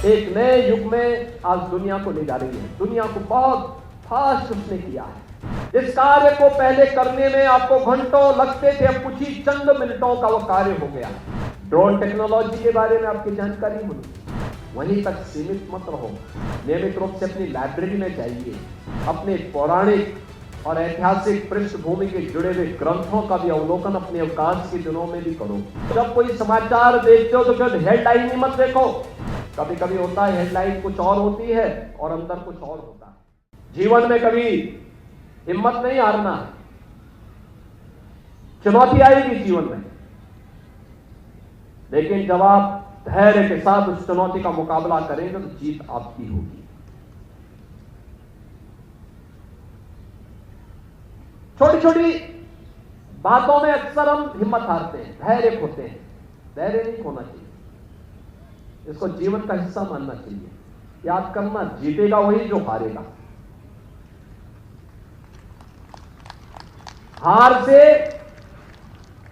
एक नए युग में आज दुनिया को ले जा रही है। दुनिया को बहुत फास्ट उसने किया है। इस कार्य को पहले करने में आपको घंटों लगते थे, अब कुछ ही चंद मिनटों का वो कार्य हो गया। ड्रोन टेक्नोलॉजी के बारे में आपकी जानकारी होनी, वहीं तक सीमित मत रहो। नियमित रूप से अपनी लाइब्रेरी में जाइए, अपने पौराणिक और ऐतिहासिक पृष्ठभूमि के जुड़े हुए ग्रंथों का भी अवलोकन अपने अवकाश के दिनों में भी करो। जब कोई समाचार देखते हो तो फिर हेडलाइन ही मत देखो। कभी कभी होता है हेडलाइन कुछ और होती है और अंदर कुछ और होता है। जीवन में कभी हिम्मत नहीं हारना। चुनौती आएगी जीवन में, लेकिन जब आप धैर्य के साथ उस चुनौती का मुकाबला करेंगे तो जीत आपकी होगी। छोटी छोटी बातों में अक्सर हम हिम्मत हारते हैं, धैर्य खोते हैं। धैर्य नहीं खोना चाहिए, इसको जीवन का हिस्सा मानना चाहिए। याद करना, जीतेगा वही जो हारेगा। हार से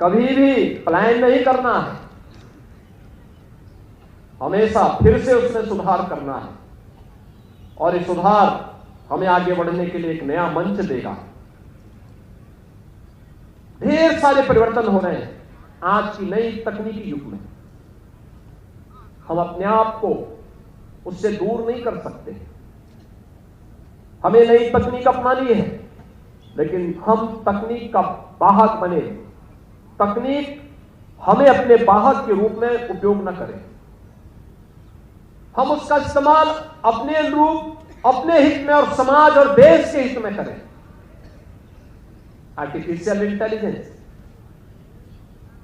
कभी भी प्लान नहीं करना है, हमेशा फिर से उसमें सुधार करना है, और ये सुधार हमें आगे बढ़ने के लिए एक नया मंच देगा। ढेर सारे परिवर्तन हो रहे हैं आज की नई तकनीकी युग में। हम अपने आप को उससे दूर नहीं कर सकते। हमें नई तकनीक अपनानी है, लेकिन हम तकनीक का वाहक बने, तकनीक हमें अपने वाहक के रूप में उपयोग न करें। हम उसका इस्तेमाल अपने अनुरूप, अपने हित में और समाज और देश के हित में करें। आर्टिफिशियल इंटेलिजेंस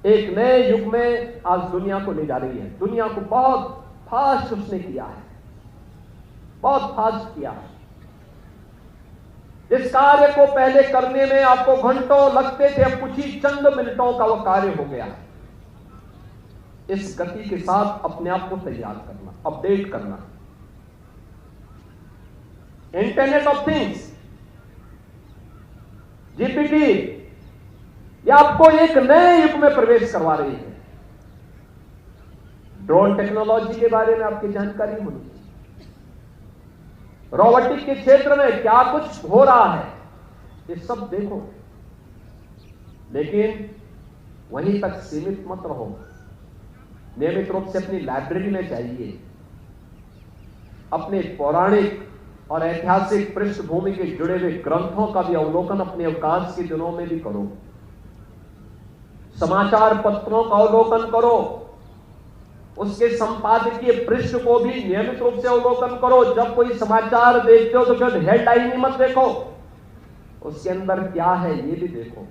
एक नए युग में आज दुनिया को ले जा रही है। दुनिया को बहुत फास्ट उसने किया है, बहुत फास्ट किया है। इस कार्य को पहले करने में आपको घंटों लगते थे, अब कुछ ही चंद मिनटों का वो कार्य हो गया। इस गति के साथ अपने आप को तैयार करना, अपडेट करना। इंटरनेट ऑफ थिंग्स, जीपीटी, यह आपको एक नए युग में प्रवेश करवा रही है। ड्रोन टेक्नोलॉजी के बारे में आपकी जानकारी होनी चाहिए। रोबोटिक के क्षेत्र में क्या कुछ हो रहा है, ये सब देखो, लेकिन वहीं तक सीमित मत रहो। नियमित रूप से अपनी लाइब्रेरी में जाइए, अपने पौराणिक और ऐतिहासिक पृष्ठभूमि के जुड़े हुए ग्रंथों का भी अवलोकन अपने अवकाश के दिनों में भी करो। समाचार पत्रों का अवलोकन करो, उसके संपादकीय पृष्ठ को भी नियमित रूप से अवलोकन करो। जब कोई समाचार देखते हो तो फिर हेडलाइन ही मत देखो, उसके अंदर क्या है ये भी देखो।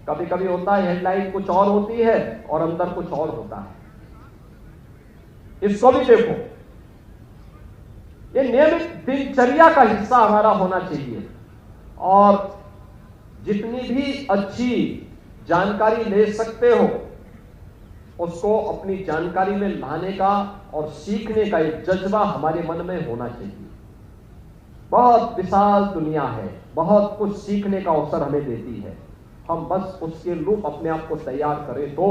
कभी कभी होता है हेडलाइन कुछ और होती है और अंदर कुछ और होता है, इसको भी देखो। ये नियमित दिनचर्या का हिस्सा हमारा होना चाहिए, और जितनी भी अच्छी जानकारी ले सकते हो उसको अपनी जानकारी में लाने का और सीखने का एक जज्बा हमारे मन में होना चाहिए। बहुत विशाल दुनिया है, बहुत कुछ सीखने का अवसर हमें देती है। हम बस उसके अनुरूप अपने आप को तैयार करें तो